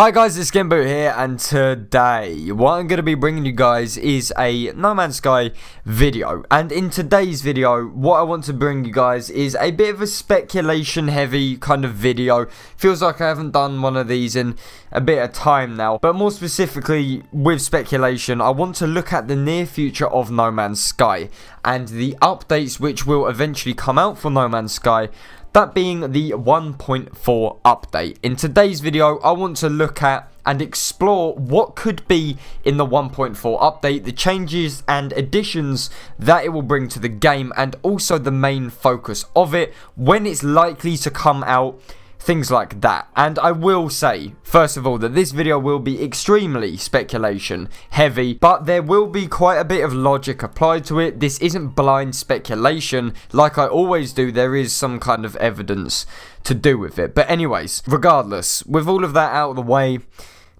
Hi guys, it's SkintBoot here, and today what I'm going to be bringing you guys is a No Man's Sky video. And in today's video, what I want to bring you guys is a bit of a speculation heavy kind of video. Feels like I haven't done one of these in a bit of time now, but more specifically with speculation, I want to look at the near future of No Man's Sky and the updates which will eventually come out for No Man's Sky. That being the 1.4 update. In today's video, I want to look at and explore what could be in the 1.4 update, the changes and additions that it will bring to the game, and also the main focus of it, when it's likely to come out, things like that. And I will say, first of all, that this video will be extremely speculation heavy, but there will be quite a bit of logic applied to it. This isn't blind speculation like I always do. There is some kind of evidence to do with it. But anyways, regardless, with all of that out of the way,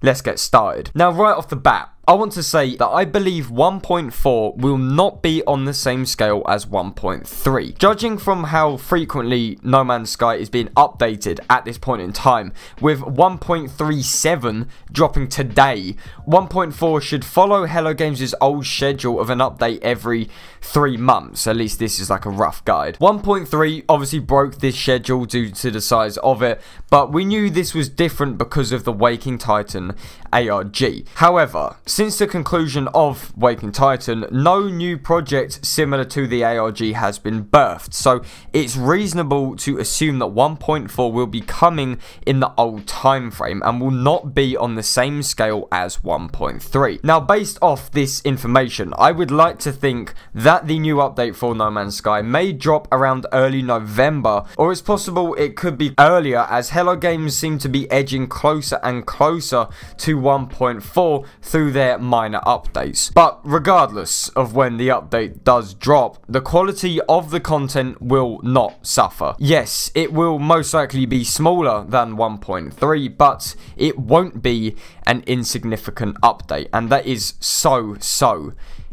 let's get started. Now, right off the bat, I want to say that I believe 1.4 will not be on the same scale as 1.3. Judging from how frequently No Man's Sky is being updated at this point in time, with 1.37 dropping today, 1.4 should follow Hello Games' old schedule of an update every 3 months. At least this is like a rough guide. 1.3 obviously broke this schedule due to the size of it, but we knew this was different because of the Waking Titan ARG. However, since the conclusion of Waking Titan, no new project similar to the ARG has been birthed, so it's reasonable to assume that 1.4 will be coming in the old time frame and will not be on the same scale as 1.3. Now, based off this information, I would like to think that the new update for No Man's Sky may drop around early November, or it's possible it could be earlier, as Hello Games seem to be edging closer and closer to 1.4 through their minor updates. But regardless of when the update does drop, the quality of the content will not suffer. Yes, it will most likely be smaller than 1.3, but it won't be an insignificant update, and that is so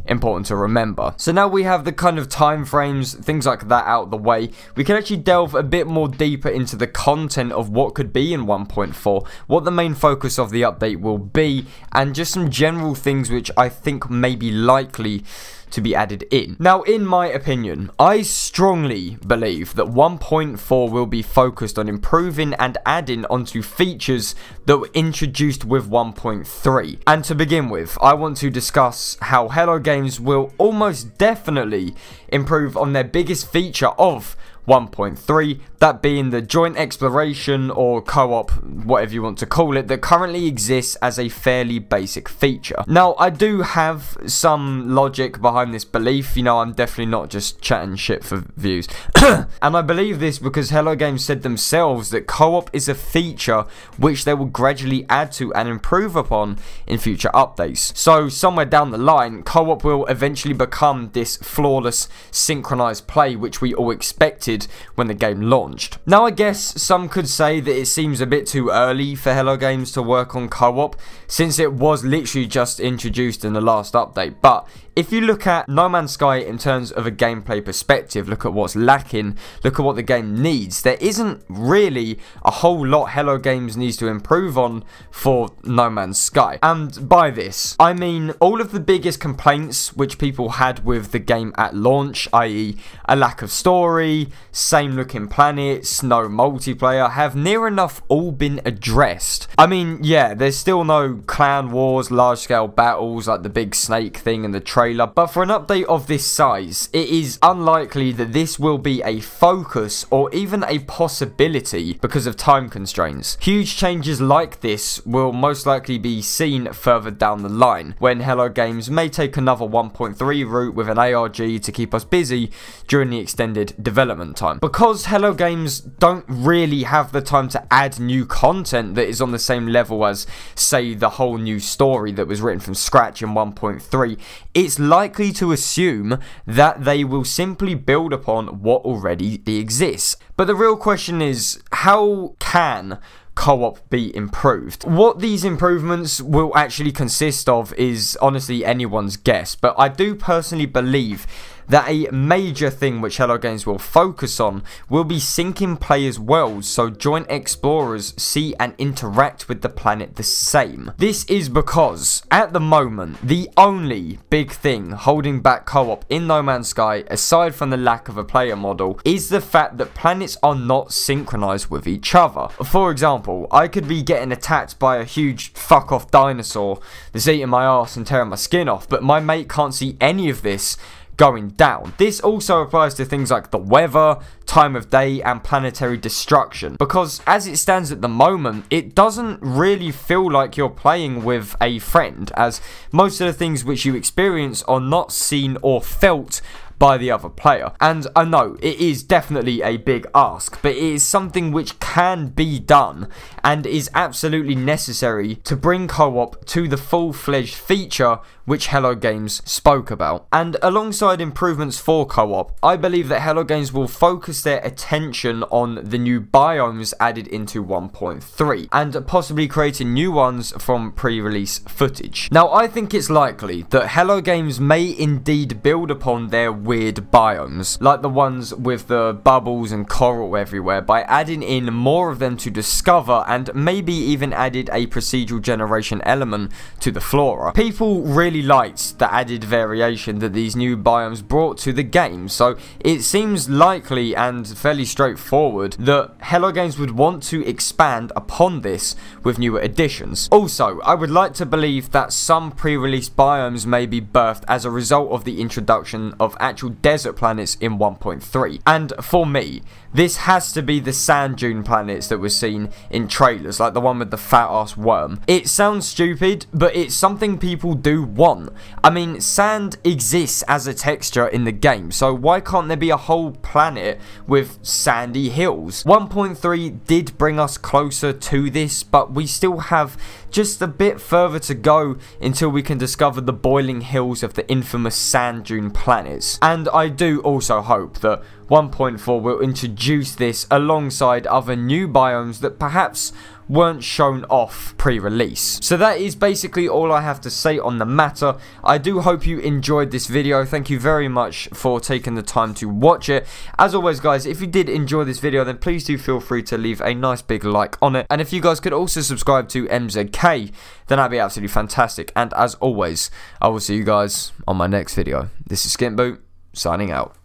important to remember. So now we have the kind of time frames, things like that out of the way, we can actually delve a bit more deeper into the content of what could be in 1.4, what the main focus of the update will be, and just some general things which I think may be likely to be added in. Now, in my opinion, I strongly believe that 1.4 will be focused on improving and adding onto features that were introduced with 1.3. And to begin with, I want to discuss how Hello Games will almost definitely improve on their biggest feature of 1.3, that being the joint exploration or co-op, whatever you want to call it, that currently exists as a fairly basic feature. Now, I do have some logic behind this belief, you know, I'm definitely not just chatting shit for views. And I believe this because Hello Games said themselves that co-op is a feature which they will gradually add to and improve upon in future updates. So somewhere down the line, co-op will eventually become this flawless synchronized play which we all expected when the game launched. Now, I guess some could say that it seems a bit too early for Hello Games to work on co-op, since it was literally just introduced in the last update. But if you look at No Man's Sky in terms of a gameplay perspective, look at what's lacking, look at what the game needs, there isn't really a whole lot Hello Games needs to improve on for No Man's Sky. And by this, I mean all of the biggest complaints which people had with the game at launch, i.e. a lack of story, same looking planets, no multiplayer, have near enough all been addressed. I mean, yeah, there's still no clan wars, large scale battles like the big snake thing in the trailer, but for an update of this size, it is unlikely that this will be a focus or even a possibility because of time constraints. Huge changes like this will most likely be seen further down the line, when Hello Games may take another 1.3 route with an ARG to keep us busy during the extended development time. Because Hello Games don't really have the time to add new content that is on the same level as, say, the whole new story that was written from scratch in 1.3, it's likely to assume that they will simply build upon what already exists. But the real question is, how can co-op be improved? What these improvements will actually consist of is honestly anyone's guess, but I do personally believe that a major thing which Hello Games will focus on will be syncing players' worlds so joint explorers see and interact with the planet the same. This is because, at the moment, the only big thing holding back co-op in No Man's Sky, aside from the lack of a player model, is the fact that planets are not synchronized with each other. For example, I could be getting attacked by a huge fuck off dinosaur that's eating my ass and tearing my skin off, but my mate can't see any of this going down. This also applies to things like the weather, time of day, and planetary destruction, because as it stands at the moment, it doesn't really feel like you're playing with a friend, as most of the things which you experience are not seen or felt by the other player. And I know it is definitely a big ask, but it is something which can be done and is absolutely necessary to bring co-op to the full-fledged feature which Hello Games spoke about. And alongside improvements for co-op, I believe that Hello Games will focus their attention on the new biomes added into 1.3 and possibly creating new ones from pre-release footage. Now, I think it's likely that Hello Games may indeed build upon their weird biomes, like the ones with the bubbles and coral everywhere, by adding in more of them to discover and maybe even added a procedural generation element to the flora. People really liked the added variation that these new biomes brought to the game, so it seems likely and fairly straightforward that Hello Games would want to expand upon this with newer additions. Also, I would like to believe that some pre-release biomes may be birthed as a result of the introduction of actual desert planets in 1.3, and for me, this has to be the sand dune planets that were seen in trailers, like the one with the fat ass worm. It sounds stupid, but it's something people do want. I mean, sand exists as a texture in the game, so why can't there be a whole planet with sandy hills? 1.3 did bring us closer to this, but we still have just a bit further to go until we can discover the boiling hills of the infamous sand dune planets. And I do also hope that 1.4 will introduce this alongside other new biomes that perhaps weren't shown off pre-release. So that is basically all I have to say on the matter. I do hope you enjoyed this video. Thank you very much for taking the time to watch it. As always, guys, if you did enjoy this video, then please do feel free to leave a nice big like on it. And if you guys could also subscribe to MZK, then that'd be absolutely fantastic. And as always, I will see you guys on my next video. This is SkintBoot, signing out.